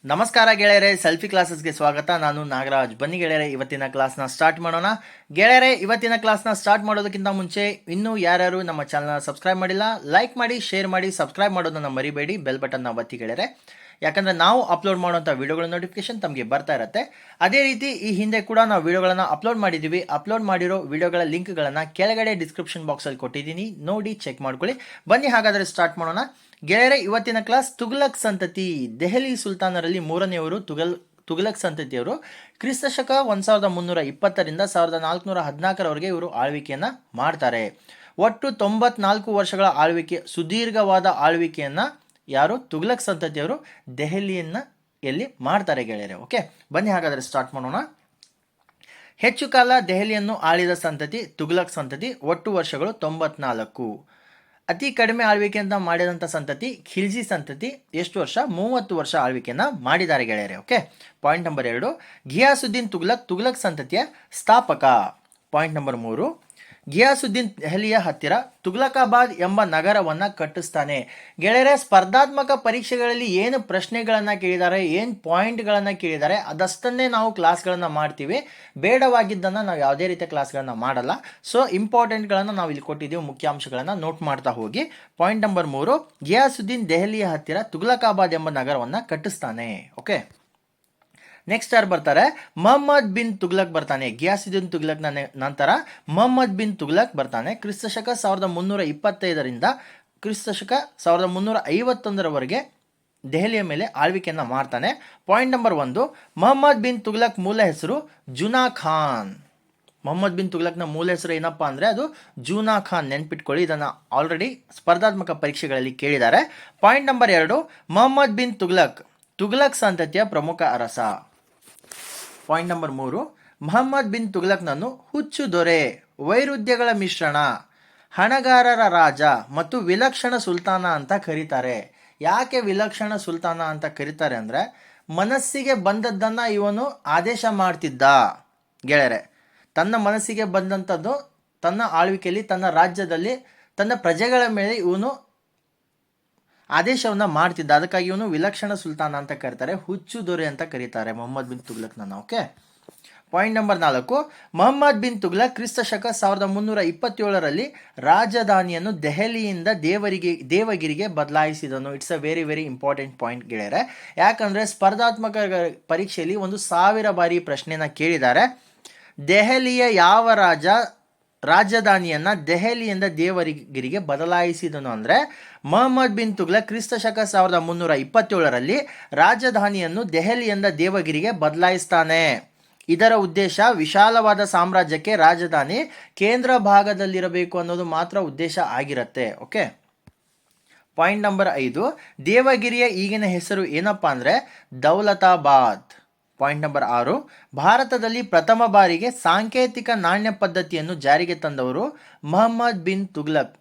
ನಮಸ್ಕಾರ ಗೆಳೆಯರೆ, ಸೆಲ್ಫಿ ಕ್ಲಾಸಸ್ಗೆ ಸ್ವಾಗತ. ನಾನು ನಾಗರಾಜ್. ಬನ್ನಿ ಗೆಳೆಯರೆ, ಇವತ್ತಿನ ಕ್ಲಾಸ್ನ ಸ್ಟಾರ್ಟ್ ಮಾಡೋಣ. ಗೆಳೆಯರೆ, ಇವತ್ತಿನ ಕ್ಲಾಸ್ನ ಸ್ಟಾರ್ಟ್ ಮಾಡೋದಕ್ಕಿಂತ ಮುಂಚೆ ಇನ್ನೂ ಯಾರ್ಯಾರು ನಮ್ಮ ಚಾನಲ್ನ ಸಬ್ಸ್ಕ್ರೈಬ್ ಮಾಡಿಲ್ಲ, ಲೈಕ್ ಮಾಡಿ, ಶೇರ್ ಮಾಡಿ, ಸಬ್ಸ್ಕ್ರೈಬ್ ಮಾಡೋದನ್ನು ಮರಿಬೇಡಿ. ಬೆಲ್ ಬಟನ್ನ ಒತ್ತಿ ಗೆಳೆಯರೆ, ಯಾಕಂದರೆ ನಾವು ಅಪ್ಲೋಡ್ ಮಾಡುವಂಥ ವಿಡಿಯೋಗಳ ನೋಟಿಫಿಕೇಶನ್ ತಮಗೆ ಬರ್ತಾ ಇರುತ್ತೆ. ಅದೇ ರೀತಿ ಈ ಹಿಂದೆ ಕೂಡ ನಾವು ವಿಡಿಯೋಗಳನ್ನು ಅಪ್ಲೋಡ್ ಮಾಡಿದ್ದೀವಿ. ಅಪ್ಲೋಡ್ ಮಾಡಿರೋ ವಿಡಿಯೋಗಳ ಲಿಂಕ್ಗಳನ್ನು ಕೆಳಗಡೆ ಡಿಸ್ಕ್ರಿಪ್ಷನ್ ಬಾಕ್ಸಲ್ಲಿ ಕೊಟ್ಟಿದ್ದೀನಿ, ನೋಡಿ ಚೆಕ್ ಮಾಡ್ಕೊಳ್ಳಿ. ಬನ್ನಿ ಹಾಗಾದರೆ ಸ್ಟಾರ್ಟ್ ಮಾಡೋಣ. ಗೆಳೆಯರೆ, ಇವತ್ತಿನ ಕ್ಲಾಸ್ ತುಘಲಕ್ ಸಂತತಿ. ದೆಹಲಿ ಸುಲ್ತಾನರಲ್ಲಿ ಮೂರನೆಯವರು ತುಘಲಕ್ ಸಂತತಿಯವರು. ಕ್ರಿಸ್ತಶಕ 1320ರಿಂದ 1414ರವರೆಗೆ ಇವರು ಆಳ್ವಿಕೆಯನ್ನು ಮಾಡ್ತಾರೆ. ಒಟ್ಟು 94 ವರ್ಷಗಳ ಆಳ್ವಿಕೆ, ಸುದೀರ್ಘವಾದ ಆಳ್ವಿಕೆಯನ್ನು ಯಾರು ತುಘಲಕ್ ಸಂತತಿಯವರು ದೆಹಲಿಯಲ್ಲಿ ಮಾಡ್ತಾರೆ ಗೆಳೆಯರೆ. ಓಕೆ, ಬನ್ನಿ ಹಾಗಾದರೆ ಸ್ಟಾರ್ಟ್ ಮಾಡೋಣ. ಹೆಚ್ಚು ಕಾಲ ದೆಹಲಿಯನ್ನು ಆಳಿದ ಸಂತತಿ ತುಘಲಕ್ ಸಂತತಿ. ಒಟ್ಟು ವರ್ಷಗಳು 94. ಅತಿ ಕಡಿಮೆ ಆಳ್ವಿಕೆಯನ್ನು ಮಾಡಿದಂಥ ಸಂತತಿ ಖಿಲ್ಜಿ ಸಂತತಿ. ಎಷ್ಟು ವರ್ಷ? 30 ವರ್ಷ ಆಳ್ವಿಕೆಯನ್ನು ಮಾಡಿದ್ದಾರೆ ಗೆಳೆಯರೆ. Okay, point number 2, Ghiyasuddin Tughlaq ಸಂತತಿಯ ಸ್ಥಾಪಕ. ಪಾಯಿಂಟ್ ನಂಬರ್ 3, ಘಿಯಾಸುದ್ದೀನ್ ದೆಹಲಿಯ ಹತ್ತಿರ ತುಘಲಕಾಬಾದ್ ಎಂಬ ನಗರವನ್ನು ಕಟ್ಟಿಸ್ತಾನೆ. ಗೆಳೆಯರೆ, ಸ್ಪರ್ಧಾತ್ಮಕ ಪರೀಕ್ಷೆಗಳಲ್ಲಿ ಏನು ಪ್ರಶ್ನೆಗಳನ್ನು ಕೇಳಿದ್ದಾರೆ, ಏನು ಪಾಯಿಂಟ್ಗಳನ್ನು ಕೇಳಿದ್ದಾರೆ, ಅದಷ್ಟನ್ನೇ ನಾವು ಕ್ಲಾಸ್ಗಳನ್ನು ಮಾಡ್ತೀವಿ. ಬೇಡವಾಗಿದ್ದನ್ನು ನಾವು ಯಾವುದೇ ರೀತಿಯ ಕ್ಲಾಸ್ಗಳನ್ನು ಮಾಡಲ್ಲ. ಸೊ ಇಂಪಾರ್ಟೆಂಟ್ಗಳನ್ನು ನಾವು ಇಲ್ಲಿ ಕೊಟ್ಟಿದ್ದೀವಿ, ಮುಖ್ಯಾಂಶಗಳನ್ನು ನೋಟ್ ಮಾಡ್ತಾ ಹೋಗಿ. ಪಾಯಿಂಟ್ ನಂಬರ್ 3, ಘಿಯಾಸುದ್ದೀನ್ ದೆಹಲಿಯ ಹತ್ತಿರ ತುಘಲಕಾಬಾದ್ ಎಂಬ ನಗರವನ್ನು ಕಟ್ಟಿಸ್ತಾನೆ. ಓಕೆ, ನೆಕ್ಸ್ಟ್ ಯಾರು ಬರ್ತಾರೆ? ಮೊಹಮ್ಮದ್ ಬಿನ್ ತುಘಲಕ್ ಬರ್ತಾನೆ. ಘಿಯಾಸುದ್ದೀನ್ ತುಘಲಕ್ ನಂತರ ಮೊಹಮ್ಮದ್ ಬಿನ್ ತುಘಲಕ್ ಬರ್ತಾನೆ. ಕ್ರಿಸ್ತಶಕ 1325ರಿಂದ ಕ್ರಿಸ್ತಶಕ 1351ರವರೆಗೆ ದೆಹಲಿಯ ಮೇಲೆ ಆಳ್ವಿಕೆಯನ್ನು ಮಾಡ್ತಾನೆ. ಪಾಯಿಂಟ್ ನಂಬರ್ 1, ಮೊಹಮ್ಮದ್ ಬಿನ್ ತುಘಲಕ್ ಮೂಲ ಹೆಸರು ಜುನಾ ಖಾನ್. ಮೊಹಮ್ಮದ್ ಬಿನ್ ತುಘಲಕ್ನ ಮೂಲ ಹೆಸರು ಏನಪ್ಪ ಅಂದರೆ ಅದು ಜೂನಾ ಖಾನ್. ನೆನ್ಪಿಟ್ಕೊಳ್ಳಿ, ಇದನ್ನು ಆಲ್ರೆಡಿ ಸ್ಪರ್ಧಾತ್ಮಕ ಪರೀಕ್ಷೆಗಳಲ್ಲಿ ಕೇಳಿದ್ದಾರೆ. ಪಾಯಿಂಟ್ ನಂಬರ್ 2, ಮೊಹಮ್ಮದ್ ಬಿನ್ ತುಘಲಕ್ ಸಂತತಿಯ ಪ್ರಮುಖ ಅರಸ. ಪಾಯಿಂಟ್ ನಂಬರ್ 3, ಮೊಹಮ್ಮದ್ ಬಿನ್ ತುಘಲಕ್ನನ್ನು ಹುಚ್ಚು ದೊರೆ, ವೈರುಧ್ಯಗಳ ಮಿಶ್ರಣ, ಹಣಗಾರರ ರಾಜ ಮತ್ತು ವಿಲಕ್ಷಣ ಸುಲ್ತಾನ ಅಂತ ಕರೀತಾರೆ. ಯಾಕೆ ವಿಲಕ್ಷಣ ಸುಲ್ತಾನ ಅಂತ ಕರೀತಾರೆ ಅಂದರೆ, ಮನಸ್ಸಿಗೆ ಬಂದದ್ದನ್ನು ಇವನು ಆದೇಶ ಮಾಡ್ತಿದ್ದ ಗೆಳೆಯರೆ. ತನ್ನ ಮನಸ್ಸಿಗೆ ಬಂದಂಥದ್ದು ತನ್ನ ಆಳ್ವಿಕೆಯಲ್ಲಿ, ತನ್ನ ರಾಜ್ಯದಲ್ಲಿ, ತನ್ನ ಪ್ರಜೆಗಳ ಮೇಲೆ ಇವನು ಆದೇಶವನ್ನು ಮಾಡ್ತಿದ್ದ. ಅದಕ್ಕಾಗಿ ಇವನು ವಿಲಕ್ಷಣ ಸುಲ್ತಾನ ಅಂತ ಕರೀತಾರೆ, ಹುಚ್ಚು ದೊರೆ ಅಂತ ಕರೀತಾರೆ ಮೊಹಮ್ಮದ್ ಬಿನ್ ತುಘಲಕ್ನ. Okay, point number 4, Mohammad bin Tughlaq ಕ್ರಿಸ್ತಶಕ 1327ರಲ್ಲಿ ರಾಜಧಾನಿಯನ್ನು ದೆಹಲಿಯಿಂದ ದೇವಗಿರಿಗೆ ಬದಲಾಯಿಸಿದನು. It's a very very important point ಗೆಳೆಯರೆ. ಯಾಕಂದರೆ ಸ್ಪರ್ಧಾತ್ಮಕ ಪರೀಕ್ಷೆಯಲ್ಲಿ 1000 ಬಾರಿ ಪ್ರಶ್ನೆನ ಕೇಳಿದ್ದಾರೆ. ದೆಹಲಿಯ ಯಾವ ರಾಜಧಾನಿಯನ್ನು ದೆಹಲಿಯಿಂದ ದೇವಗಿರಿಗೆ ಬದಲಾಯಿಸಿದನು ಅಂದರೆ ಮೊಹಮ್ಮದ್ ಬಿನ್ ತುಘಲಕ್ ಕ್ರಿಸ್ತಶಕ 1327ರಲ್ಲಿ ರಾಜಧಾನಿಯನ್ನು ದೆಹಲಿಯಿಂದ ದೇವಗಿರಿಗೆ ಬದಲಾಯಿಸ್ತಾನೆ. ಇದರ ಉದ್ದೇಶ ವಿಶಾಲವಾದ ಸಾಮ್ರಾಜ್ಯಕ್ಕೆ ರಾಜಧಾನಿ ಕೇಂದ್ರ ಭಾಗದಲ್ಲಿರಬೇಕು ಅನ್ನೋದು ಮಾತ್ರ ಉದ್ದೇಶ ಆಗಿರುತ್ತೆ. ಓಕೆ, ಪಾಯಿಂಟ್ ನಂಬರ್ 5, ದೇವಗಿರಿಯ ಈಗಿನ ಹೆಸರು ಏನಪ್ಪ ಅಂದರೆ ದೌಲತಾಬಾದ್. ಪಾಯಿಂಟ್ ನಂಬರ್ 6, ಭಾರತದಲ್ಲಿ ಪ್ರಥಮ ಬಾರಿಗೆ ಸಾಂಕೇತಿಕ ನಾಣ್ಯ ಪದ್ಧತಿಯನ್ನು ಜಾರಿಗೆ ತಂದವರು ಮೊಹಮ್ಮದ್ ಬಿನ್ ತುಘಲಕ್.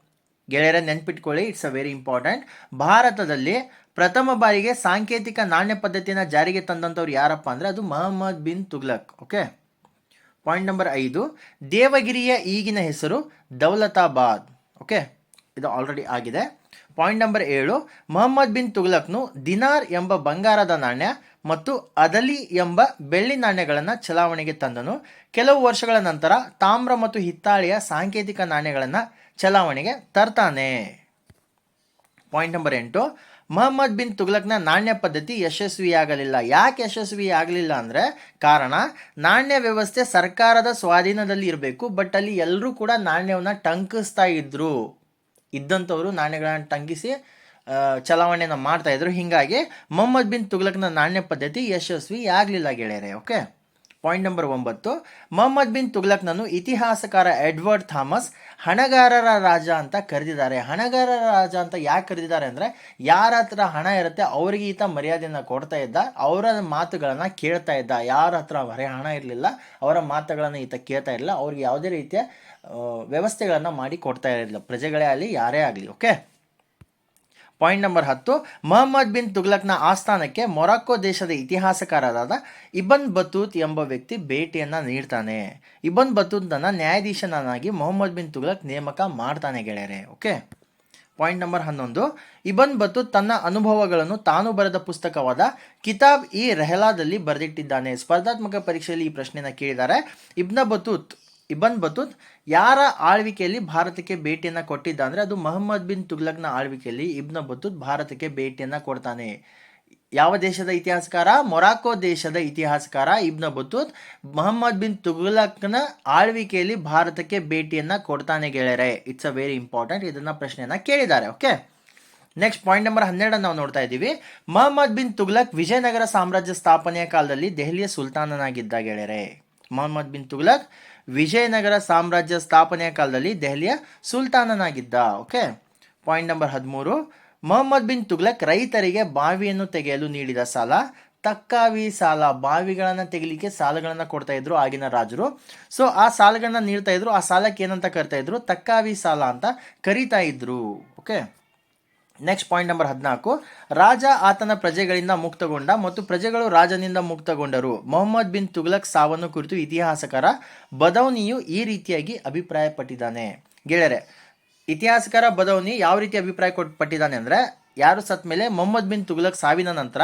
ಗೆಳೆಯರ ನೆನ್ಪಿಟ್ಕೊಳ್ಳಿ, ಇಟ್ಸ್ ಅ ವೆರಿ ಇಂಪಾರ್ಟೆಂಟ್. ಭಾರತದಲ್ಲಿ ಪ್ರಥಮ ಬಾರಿಗೆ ಸಾಂಕೇತಿಕ ನಾಣ್ಯ ಪದ್ಧತಿಯನ್ನು ಜಾರಿಗೆ ತಂದಂಥವ್ರು ಯಾರಪ್ಪ ಅಂದರೆ ಅದು Mohammad bin Tughlaq. Okay, point number 5, ದೇವಗಿರಿಯ ಈಗಿನ ಹೆಸರು ದೌಲತಾಬಾದ್. ಓಕೆ, ಇದು ಆಲ್ರೆಡಿ ಆಗಿದೆ. ಪಾಯಿಂಟ್ ನಂಬರ್ 7, ಮೊಹಮ್ಮದ್ ಬಿನ್ ತುಘಲಕ್ನು ದಿನಾರ್ ಎಂಬ ಬಂಗಾರದ ನಾಣ್ಯ ಮತ್ತು ಅದಲಿ ಎಂಬ ಬೆಳ್ಳಿ ನಾಣ್ಯಗಳನ್ನು ಚಲಾವಣೆಗೆ ತಂದನು. ಕೆಲವು ವರ್ಷಗಳ ನಂತರ ತಾಮ್ರ ಮತ್ತು ಹಿತ್ತಾಳೆಯ ಸಾಂಕೇತಿಕ ನಾಣ್ಯಗಳನ್ನು ಚಲಾವಣೆಗೆ ತರ್ತಾನೆ. ಪಾಯಿಂಟ್ ನಂಬರ್ 8, ಮೊಹಮ್ಮದ್ ಬಿನ್ ತುಘಲಕ್ನ ನಾಣ್ಯ ಪದ್ಧತಿ ಯಶಸ್ವಿಯಾಗಲಿಲ್ಲ. ಯಾಕೆ ಯಶಸ್ವಿಯಾಗಲಿಲ್ಲ ಅಂದರೆ ಕಾರಣ, ನಾಣ್ಯ ವ್ಯವಸ್ಥೆ ಸರ್ಕಾರದ ಸ್ವಾಧೀನದಲ್ಲಿ ಇರಬೇಕು, ಬಟ್ ಅಲ್ಲಿ ಎಲ್ಲರೂ ಕೂಡ ನಾಣ್ಯವನ್ನು ಟಂಕಿಸ್ತಾ ಇದ್ದಂಥವರು ನಾಣ್ಯಗಳನ್ನು ಟಂಕಿಸಿ ಚಲಾವಣೆಯನ್ನು ಮಾಡ್ತಾ ಇದ್ರು. ಹೀಗಾಗಿ ಮೊಹಮ್ಮದ್ ಬಿನ್ ತುಘಲಕ್ನ ನಾಣ್ಯ ಪದ್ಧತಿ ಯಶಸ್ವಿ ಆಗಲಿಲ್ಲ ಗೆಳೆಯರೆ. Okay, point number 9, Mohammad bin ತುಘಲಕ್ನನ್ನು ಇತಿಹಾಸಕಾರ ಎಡ್ವರ್ಡ್ ಥಾಮಸ್ ಹಣಗಾರರ ರಾಜ ಅಂತ ಕರೆದಿದ್ದಾರೆ. ಹಣಗಾರರ ರಾಜ ಅಂತ ಯಾಕೆ ಕರೆದಿದ್ದಾರೆ ಅಂದರೆ, ಯಾರ ಹತ್ರ ಹಣ ಇರುತ್ತೆ ಅವರಿಗೆ ಈತ ಮರ್ಯಾದೆಯನ್ನು ಕೊಡ್ತಾ ಇದ್ದ, ಅವರ ಮಾತುಗಳನ್ನು ಕೇಳ್ತಾ ಇದ್ದ. ಯಾರ ಹತ್ರ ಬರೀ ಹಣ ಇರಲಿಲ್ಲ, ಅವರ ಮಾತುಗಳನ್ನು ಈತ ಕೇಳ್ತಾ ಇರಲಿಲ್ಲ, ಅವ್ರಿಗೆ ಯಾವುದೇ ರೀತಿಯ ವ್ಯವಸ್ಥೆಗಳನ್ನು ಮಾಡಿ ಕೊಡ್ತಾ ಇರಲಿಲ್ಲ, ಪ್ರಜೆಗಳೇ ಆಗಲಿ ಯಾರೇ ಆಗಲಿ. Okay, point number 10, Mohammad bin ತುಘಲಕ್ನ ಆಸ್ಥಾನಕ್ಕೆ ಮೊರಾಕೋ ದೇಶದ ಇತಿಹಾಸಕಾರರಾದ ಇಬನ್ ಬತೂತ್ ಎಂಬ ವ್ಯಕ್ತಿ ಭೇಟಿಯನ್ನು ನೀಡ್ತಾನೆ. ಇಬನ್ ಬತೂತ್ನ ನ್ಯಾಯಾಧೀಶನಾಗಿ ಮೊಹಮ್ಮದ್ ಬಿನ್ ತುಘಲಕ್ ನೇಮಕ ಮಾಡ್ತಾನೆ ಗೆಳೆಯರೆ. Okay, point number 11, Ibn Battuta ತನ್ನ ಅನುಭವಗಳನ್ನು ತಾನು ಬರೆದ ಪುಸ್ತಕವಾದ ಕಿತಾಬ್ ಇ ರೆಹಲಾದಲ್ಲಿ ಬರೆದಿಟ್ಟಿದ್ದಾನೆ. ಸ್ಪರ್ಧಾತ್ಮಕ ಪರೀಕ್ಷೆಯಲ್ಲಿ ಈ ಪ್ರಶ್ನೆನ ಕೇಳಿದ್ದಾರೆ. ಇಬನ್ ಬತೂತ್ ಯಾರ ಆಳ್ವಿಕೆಯಲ್ಲಿ ಭಾರತಕ್ಕೆ ಭೇಟಿಯನ್ನು ಕೊಟ್ಟಿದ್ದ ಅಂದರೆ ಅದು ಮೊಹಮ್ಮದ್ ಬಿನ್ ತುಗ್ಲಕ್ನ ಆಳ್ವಿಕೆಯಲ್ಲಿ ಇಬ್ನ ಬತೂತ್ ಭಾರತಕ್ಕೆ ಭೇಟಿಯನ್ನು ಕೊಡ್ತಾನೆ. ಯಾವ ದೇಶದ ಇತಿಹಾಸಕಾರ? ಮೊರಾಕೋ ದೇಶದ ಇತಿಹಾಸಕಾರ ಇಬ್ನ ಬತೂತ್ ಮೊಹಮ್ಮದ್ ಬಿನ್ ತುಗ್ಲಕ್ನ ಆಳ್ವಿಕೆಯಲ್ಲಿ ಭಾರತಕ್ಕೆ ಭೇಟಿಯನ್ನು ಕೊಡ್ತಾನೆ ಗೆಳೆಯರೆ. It's a very important. ಇದನ್ನ ಪ್ರಶ್ನೆಯನ್ನ ಕೇಳಿದ್ದಾರೆ. ಓಕೆ, ನೆಕ್ಸ್ಟ್ ಪಾಯಿಂಟ್ ನಂಬರ್ 12 ನಾವು ನೋಡ್ತಾ ಇದ್ದೀವಿ. ಮೊಹಮ್ಮದ್ ಬಿನ್ ತುಗ್ಲಕ್ ವಿಜಯನಗರ ಸಾಮ್ರಾಜ್ಯ ಸ್ಥಾಪನೆಯ ಕಾಲದಲ್ಲಿ ದೆಹಲಿಯ ಸುಲ್ತಾನನಾಗಿದ್ದ ಗೆಳೆಯರೆ. ಮೊಹಮ್ಮದ್ ಬಿನ್ ತುಗ್ಲಕ್ ವಿಜಯನಗರ ಸಾಮ್ರಾಜ್ಯ ಸ್ಥಾಪನೆಯ ಕಾಲದಲ್ಲಿ ದೆಹಲಿಯ ಸುಲ್ತಾನನಾಗಿದ್ದ. Okay, point number 13, Mohammad bin Tughlaq ರೈತರಿಗೆ ಬಾವಿಯನ್ನು ತೆಗೆಯಲು ನೀಡಿದ ಸಾಲ ತಕ್ಕಾವಿ ಸಾಲ. ಬಾವಿಗಳನ್ನು ತೆಗಿಲಿಕ್ಕೆ ಸಾಲಗಳನ್ನು ಕೊಡ್ತಾ ಇದ್ರು ಆಗಿನ ರಾಜರು. ಸೊ ಆ ಸಾಲಗಳನ್ನ ನೀಡ್ತಾ ಇದ್ರು. ಆ ಸಾಲಕ್ಕೆ ಏನಂತ ಕರಿತಾ ಇದ್ರು? ತಕ್ಕಾವಿ ಸಾಲ ಅಂತ ಕರಿತಾ ಇದ್ರು. ಓಕೆ, ನೆಕ್ಸ್ಟ್ ಪಾಯಿಂಟ್ ನಂಬರ್ 14, ರಾಜ ಆತನ ಪ್ರಜೆಗಳಿಂದ ಮುಕ್ತಗೊಂಡ ಮತ್ತು ಪ್ರಜೆಗಳು ರಾಜನಿಂದ ಮುಕ್ತಗೊಂಡರು. ಮೊಹಮ್ಮದ್ ಬಿನ್ ತುಗ್ಲಕ್ ಸಾವನ್ನು ಕುರಿತು ಇತಿಹಾಸಕಾರ ಬದೌನಿಯು ಈ ರೀತಿಯಾಗಿ ಅಭಿಪ್ರಾಯಪಟ್ಟಿದ್ದಾನೆ. ಗೆಳೆಯರೆ, ಇತಿಹಾಸಕಾರ ಬದೌನಿ ಯಾವ ರೀತಿ ಅಭಿಪ್ರಾಯ ಪಟ್ಟಿದ್ದಾನೆ ಅಂದರೆ, ಯಾರು ಸತ್ ಮೇಲೆ ಮೊಹಮ್ಮದ್ ಬಿನ್ ತುಗ್ಲಕ್ ಸಾವಿನ ನಂತರ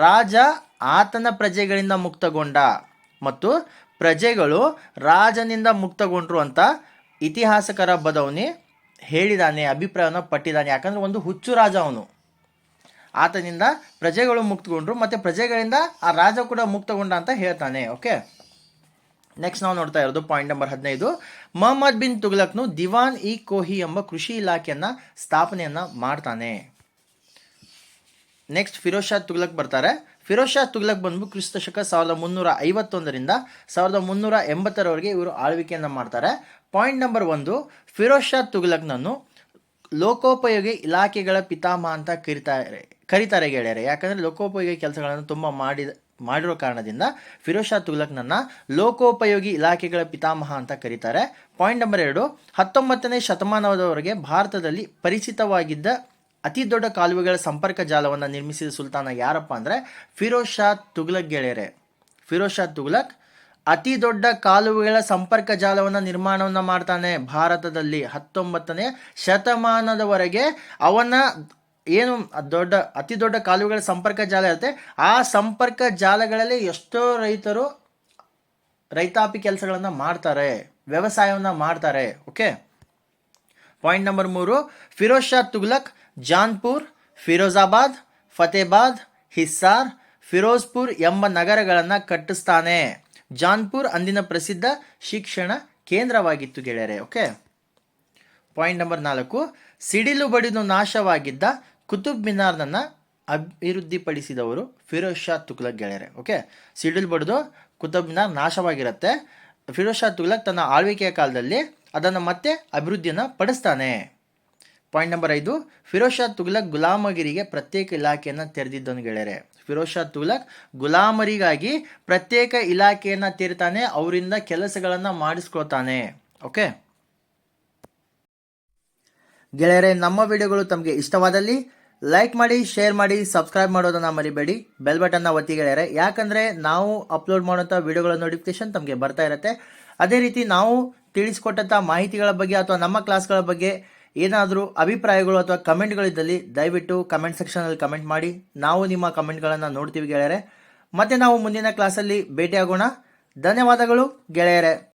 ರಾಜ ಆತನ ಪ್ರಜೆಗಳಿಂದ ಮುಕ್ತಗೊಂಡ ಮತ್ತು ಪ್ರಜೆಗಳು ರಾಜನಿಂದ ಮುಕ್ತಗೊಂಡ್ರು ಅಂತ ಇತಿಹಾಸಕಾರ ಬದೌನಿ ಹೇಳಿದಾನೆ, ಅಭಿಪ್ರಾಯವನ್ನು ಪಟ್ಟಿದ್ದಾನೆ. ಯಾಕಂದ್ರೆ ಒಂದು ಹುಚ್ಚು ರಾಜ ಅವನು. ಆತನಿಂದ ಪ್ರಜೆಗಳು ಮುಕ್ತಗೊಂಡ್ರು ಮತ್ತು ಪ್ರಜೆಗಳಿಂದ ಆ ರಾಜ ಕೂಡ ಮುಕ್ತಗೊಂಡ ಅಂತ ಹೇಳ್ತಾನೆ. ಓಕೆ, ನೆಕ್ಸ್ಟ್ ನಾವು ನೋಡ್ತಾ ಇರೋದು ಪಾಯಿಂಟ್ ನಂಬರ್ 15, ಮೊಹಮ್ಮದ್ ಬಿನ್ ತುಗ್ಲಕ್ನು ದಿವಾನ್ ಇ ಕೋಹಿ ಎಂಬ ಕೃಷಿ ಇಲಾಖೆಯನ್ನ ಸ್ಥಾಪನೆಯನ್ನ ಮಾಡ್ತಾನೆ. ನೆಕ್ಸ್ಟ್ ಫಿರೋಜ್ ಶಾ ತುಗ್ಲಕ್ ಬರ್ತಾರೆ. ಫಿರೋಜ್ ಶಾ ತುಗ್ಲಕ್ ಬಂದು ಕ್ರಿಸ್ತ ಶಕ 1351ರಿಂದ 1380ರವರೆಗೆ ಇವರು ಆಳ್ವಿಕೆಯನ್ನು ಮಾಡ್ತಾರೆ. ಪಾಯಿಂಟ್ ನಂಬರ್ 1, ಫಿರೋಜ್ ಶಾ ತುಗ್ಲಕ್ನನ್ನು ಲೋಕೋಪಯೋಗಿ ಇಲಾಖೆಗಳ ಪಿತಾಮಹ ಅಂತ ಕರೀತಾರೆ ಗೆಳೆಯರೆ. ಯಾಕಂದರೆ ಲೋಕೋಪಯೋಗಿ ಕೆಲಸಗಳನ್ನು ತುಂಬ ಮಾಡಿರೋ ಕಾರಣದಿಂದ ಫಿರೋಜ್ ಶಾ ತುಗ್ಲಕ್ನನ್ನ ಲೋಕೋಪಯೋಗಿ ಇಲಾಖೆಗಳ ಪಿತಾಮಹ ಅಂತ ಕರೀತಾರೆ. ಪಾಯಿಂಟ್ ನಂಬರ್ 2, 19ನೇ ಶತಮಾನದವರೆಗೆ ಭಾರತದಲ್ಲಿ ಪರಿಚಿತವಾಗಿದ್ದ ಅತಿ ದೊಡ್ಡ ಕಾಲುವೆಗಳ ಸಂಪರ್ಕ ಜಾಲವನ್ನು ನಿರ್ಮಿಸಿದ ಸುಲ್ತಾನ ಯಾರಪ್ಪ ಅಂದರೆ ಫಿರೋಜ್ ಶಾ ತುಗ್ಲಕ್ ಗೆಳೆಯರೆ. ಫಿರೋಜ್ ಶಾ ತುಗ್ಲಕ್ ಅತಿ ದೊಡ್ಡ ಕಾಲುವೆಗಳ ಸಂಪರ್ಕ ಜಾಲವನ್ನು ನಿರ್ಮಾಣವನ್ನು ಮಾಡ್ತಾನೆ ಭಾರತದಲ್ಲಿ. 19ನೇ ಶತಮಾನದವರೆಗೆ ಅವನ ಏನು ಅತಿ ದೊಡ್ಡ ಕಾಲುವೆಗಳ ಸಂಪರ್ಕ ಜಾಲ ಇರುತ್ತೆ. ಆ ಸಂಪರ್ಕ ಜಾಲಗಳಲ್ಲಿ ಎಷ್ಟೋ ರೈತರು ರೈತಾಪಿ ಕೆಲಸಗಳನ್ನು ಮಾಡ್ತಾರೆ, ವ್ಯವಸಾಯವನ್ನು ಮಾಡ್ತಾರೆ. Okay, point number 3, Firoz Shah Tughlaq Jaunpur, Firozabad, Fatehabad, Hisar, Firozpur ಎಂಬ ನಗರಗಳನ್ನು ಕಟ್ಟಿಸ್ತಾನೆ. ಜಾನ್ಪುರ್ ಅಂದಿನ ಪ್ರಸಿದ್ಧ ಶಿಕ್ಷಣ ಕೇಂದ್ರವಾಗಿತ್ತು ಗೆಳೆಯರೆ. ಓಕೆ, ಪಾಯಿಂಟ್ ನಂಬರ್ 4, ಸಿಡಿಲು ಬಡಿದು ನಾಶವಾಗಿದ್ದ ಕುತುಬ್ ಮಿನಾರ್ನನ್ನು ಅಭಿವೃದ್ಧಿಪಡಿಸಿದವರು ಫಿರೋಜ್ ಶಾ ತುಗ್ಲಕ್ ಗೆಳೆಯರೆ. ಓಕೆ, ಸಿಡಿಲು ಬಡಿದು ಕುತುಬ್ ಮಿನಾರ್ ನಾಶವಾಗಿರುತ್ತೆ. ಫಿರೋಜ್ ಶಾ ತುಗ್ಲಕ್ ತನ್ನ ಆಳ್ವಿಕೆಯ ಕಾಲದಲ್ಲಿ ಅದನ್ನು ಮತ್ತೆ ಅಭಿವೃದ್ಧಿಯನ್ನು ಪಡಿಸ್ತಾನೆ. ಪಾಯಿಂಟ್ ನಂಬರ್ 5, ಫಿರೋಜ್ ಶಾ ತುಗ್ಲಕ್ ಗುಲಾಮಗಿರಿಗೆ ಪ್ರತ್ಯೇಕ ಇಲಾಖೆಯನ್ನು ತೆರೆದಿದ್ದನು ಗೆಳೆಯರೆ. ಫಿರೋಜ್ ಶಾ ತುಗ್ಲಕ್ ಗುಲಾಮರಿಗಾಗಿ ಪ್ರತ್ಯೇಕ ಇಲಾಖೆಯನ್ನು ತೆರಿತಾನೆ, ಅವರಿಂದ ಕೆಲಸಗಳನ್ನು ಮಾಡಿಸ್ಕೊಳ್ತಾನೆ. ಓಕೆ ಗೆಳೆಯರೆ, ನಮ್ಮ ವಿಡಿಯೋಗಳು ತಮಗೆ ಇಷ್ಟವಾದಲ್ಲಿ ಲೈಕ್ ಮಾಡಿ, ಶೇರ್ ಮಾಡಿ, ಸಬ್ಸ್ಕ್ರೈಬ್ ಮಾಡೋದನ್ನು ಮರಿಬೇಡಿ. ಬೆಲ್ ಬಟನ್ನ ಒತ್ತಿ ಗೆಳೆಯರೆ. ಯಾಕಂದರೆ ನಾವು ಅಪ್ಲೋಡ್ ಮಾಡೋಂಥ ವಿಡಿಯೋಗಳ ನೋಟಿಫಿಕೇಶನ್ ತಮಗೆ ಬರ್ತಾ ಇರುತ್ತೆ. ಅದೇ ರೀತಿ ನಾವು ತಿಳಿಸ್ಕೊಟ್ಟಂಥ ಮಾಹಿತಿಗಳ ಬಗ್ಗೆ ಅಥವಾ ನಮ್ಮ ಕ್ಲಾಸ್ಗಳ ಬಗ್ಗೆ ಏನಾದರೂ ಅಭಿಪ್ರಾಯಗಳು ಅಥವಾ ಕಮೆಂಟ್ಗಳಿದ್ದಲ್ಲಿ ದಯವಿಟ್ಟು ಕಮೆಂಟ್ ಸೆಕ್ಷನಲ್ಲಿ ಕಮೆಂಟ್ ಮಾಡಿ. ನಾವು ನಿಮ್ಮ ಕಮೆಂಟ್ಗಳನ್ನು ನೋಡ್ತೀವಿ ಗೆಳೆಯರೆ. ಮತ್ತೆ ನಾವು ಮುಂದಿನ ಕ್ಲಾಸಲ್ಲಿ ಭೇಟಿಯಾಗೋಣ. ಧನ್ಯವಾದಗಳು ಗೆಳೆಯರೆ.